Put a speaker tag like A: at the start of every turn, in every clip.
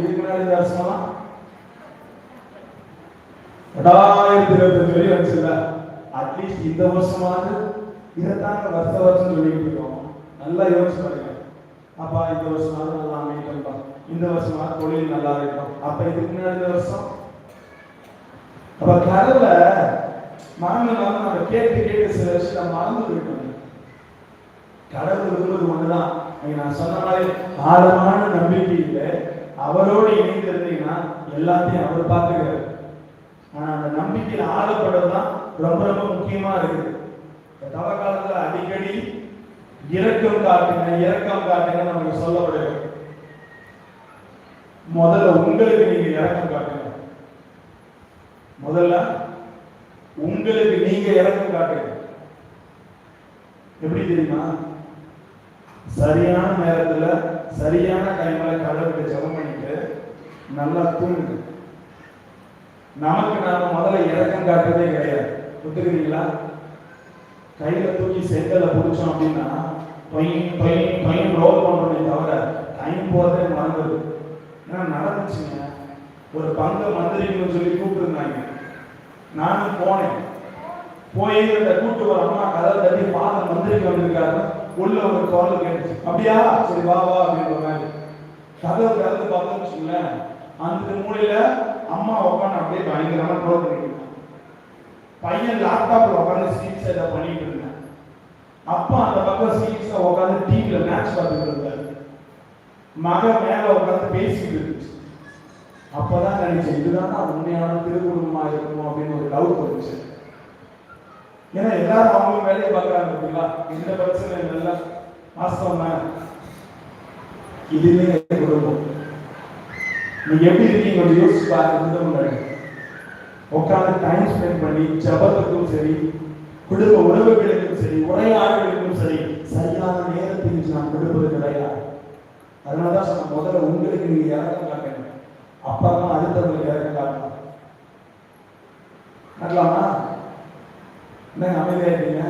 A: இதுக்கு முன்னாடி இந்த வருஷம் 2025 வரையும் வச்சுல அட்லீஸ்ட் இந்த வருஷமாவது இதைத்தாங்க வருஷம் சொல்லிட்டு இருக்கோம். நல்லா யோசிச்சு பாருங்க. அப்பா இந்த வருஷமாவது நல்லா அமைக்கணும்பா, இந்த வருஷமாவது தொழில் நல்லா இருக்கும். அப்ப இதுக்கு முன்னாடி இந்த வருஷம் அப்ப கடவுளை மறந்து நம்ம கேட்டு சில விஷயம் மறந்து போயிட்டோம். கடவுள் விரும்புவது ஒண்ணுதான். நான் சொன்ன மாதிரி ஆழமான நம்பிக்கையில அவரோடு இணைந்து இருந்தீங்கன்னா எல்லாத்தையும் அவர் பார்த்துக்கிறார். ஆனா அந்த நம்பிக்கையில ஆழப்படுறதுதான் ரொம்ப ரொம்ப முக்கியமா இருக்குது. தவ காலத்துல அடிக்கடி இரக்கம் காட்டுங்க நமக்கு சொல்லப்படுது. முதல்ல உங்களுக்கு நீங்க இரக்கம் காட்டுங்க. முதல்ல உங்களுக்கு நீங்க இரக்கம் காட்டுங்க. எப்படி தெரியுமா? சரியான நேரத்துல சரியான டைம்ல கடவுளுக்கு ஜெபம் பண்ணிட்டு நல்லா தூங்குங்க. நமக்கு நாம முதல்ல இரக்கம் காட்டுறதே கிடையாது. ஒத்துக்கிறீங்களா? கையில தூக்கி செங்கல பிடிச்சோம் அப்படின்னா பையன் ரோல் பண்றோமே தவிர டைம் போறதே மறந்துடுது. ஏன்னா நடந்துச்சுங்க, ஒரு பங்கு மந்திரின்னு சொல்லி கூப்பிட்டுருந்தாங்க. நானும் போனேன். போய் இந்த கூட்டு ஒரு அம்மா கதை தட்டி ஃபாதர் மந்திரிக்கு வந்திருக்காரு. உள்ள ஒரு குரல் கேட்டுச்சு. அப்படியா, சரி வா வா அப்படின்ற மாதிரி கதவை திறந்து பார்த்தோம்னு வச்சுங்களேன், அந்த மூலையில அம்மா உட்காந்து அப்படியே பயங்கரமா ட்ரோல் பண்ணிட்டு பையன் லேப்டாப்ல உட்காந்து ஸ்கிரீன் ஷேர் பண்ணிட்டு இருந்தேன். அப்பா அந்த பக்கம் ஸ்கிரீன்ஸ்ல உட்காந்து டிவில மேட்ச் பார்த்துட்டு இருந்தாரு. மகன் மேல உட்காந்து பேசிட்டு இருந்துச்சு. அப்பதான் நினைச்சேன், இதுதான் உண்மையான திருக்குடும்பமா இருக்குமோ அப்படின்னு ஒரு டவுட் வந்துச்சு. ஏன்னா எல்லாரும் அவங்க வேலையை பார்க்கறாங்க. அப்படிங்களா? எந்த பிரச்சனை இல்லை, வாஸ்தவம் தான். இதுவே குடும்பம். நீங்க எப்படி இருக்கீங்க கொஞ்சம் யோசிச்சு பாருங்க. முன்னாடி உட்காந்து டைம் ஸ்பெண்ட் பண்ணி ஜபத்துக்கும் சரி, குடும்ப உறவுகளுக்கும் சரி, உரையாடலுக்கும் சரி, சரியான நேரத்துக்கு நாம் கொடுப்பது கிடையாது. அதனாலதான் சொன்ன முதல்ல உங்களுக்கு நீங்க இறக்கம் காட்டுங்க, அப்புறமா அடுத்தவங்களுக்கு இறக்கம் காட்டலாம். நடலாமா? என்ன அமைதியா இருக்கீங்க?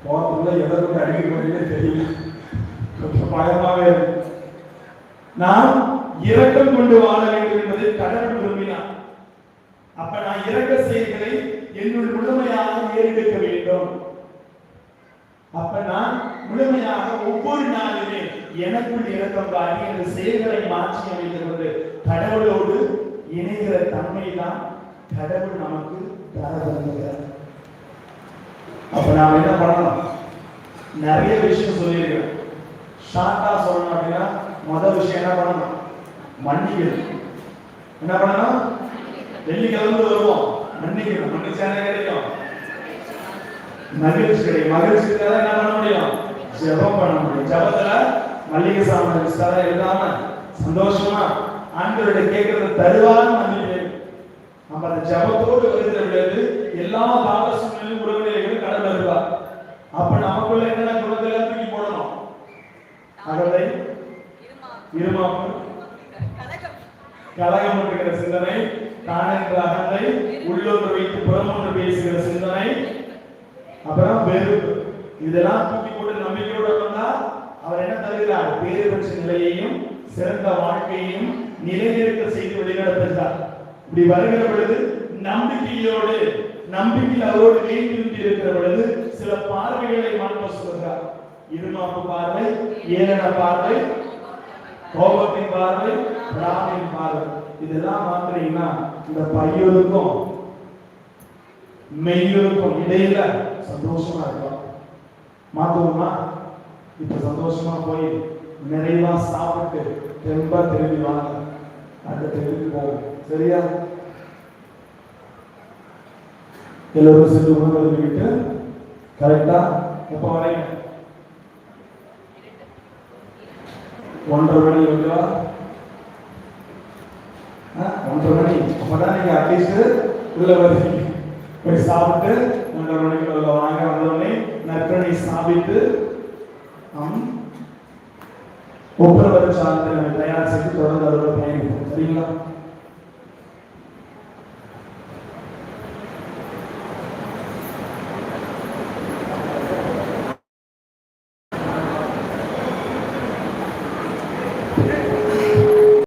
A: போறதுக்குள்ள எதற்கு அடிக்க போறீங்க தெரியல, கொஞ்சம் பயமாவே இருக்கு. நாம் இரக்கம் கொண்டு வாழ வேண்டும் என்பதை கடவுள் விரும்பினார். அப்ப நான் இரக்க செயல்களை என்னுள் முழுமையாக ஏறெடுக்க வேண்டும். அப்ப நான் முழுமையாக ஒவ்வொரு நாளுமே எனக்குள் இரக்கம் காட்டி அந்த செயல்களை மாற்றி அமைத்துக் கொண்டு கடவுளோடு இணைகிற தன்மை தான் கடவுள் நமக்கு தரப்படுகிறார். அப்ப நாம என்ன பண்ணணும்? நிறைய விஷயம் சொல்லியிருக்கேன். ஷார்ட்டா சொல்லணும் அப்படின்னா முதல் விஷயம் என்ன பண்ணணும்? மன்னிக்கணும். என்ன பண்ணணும்? வெள்ளிக்கிழமை வருவோம், மன்னிக்கணும். மன்னிச்சா என்ன கிடைக்கும்? மகிழ்ச்சி கிடைக்கும். மகிழ்ச்சிக்காக என்ன பண்ண முடியும்? ஜெபம் பண்ண முடியும். ஜெபத்துல மல்லிகை சாமி இல்லாம சந்தோஷமா ஆண்டவருடைய கேட்கறத தருவான்னு மன்னிப்பு. நம்ம அந்த ஜெபத்தோடு வருகிறது எல்லா பாவ சூழ்நிலையும் உறவுகளையும் கடவுள் வருவார். அப்ப நமக்குள்ள என்னென்ன குணங்களை தூக்கி போடணும்? அகலை, இருமாப்பு, கலகம் இருக்கிற சிந்தனை, தானென்ற அகந்தை, உள்ளொன்று வைத்து புறமொன்று பேசுகிற சிந்தனை, அப்புறம் வெறுப்பு. இதெல்லாம் தூக்கி போட்டு நம்பிக்கையோட வந்தா அவர் என்ன தருகிறார்? பேறு பெற்ற நிலையையும் சிறந்த வாழ்க்கையையும் நிலைநிறுத்த செய்து வழிநடத்துகிறார். இப்படி வருகிற பொழுது நம்பிக்கையோடு நம்பிக்கையில் அவரோடு நீண்டு இருக்கிற பொழுது சில பார்வைகளை மாற்ற சொல்கிறார். இருமாப்பு பார்வை, ஏளன பார்வை, கோபத்தின் பார்வை, ராமின் பார்வை. இதெல்லாம் மாத்திரீங்கன்னா இந்த பையனுக்கும் மெய்யருக்கும் இடையில சந்தோஷமா இருக்கலாம். மாத்துவோமா? இப்ப சந்தோஷமா போய் நிறைவா சாப்பிட்டு தெம்பா திரும்பி வாங்க. அந்த திரும்பி போகும். சரியா? எல்லோரும் சென்று உணவு எழுதிக்கிட்டு கரெக்டா எப்ப வரைங்க? 1:30 மணி ஓகேவா? 1:30 மணி. அப்பதான் நீங்க அட்லீஸ்ட் உள்ள வருவீங்க. போய் சாப்பிட்டு 1:30 மணிக்கு உள்ள வாங்க. வந்தோடனே நற்கரணை சாப்பிட்டு ஒப்புரவு சாதனை தயார் செய்து தொடர்ந்து அதோட பயணிப்போம். சரிங்களா?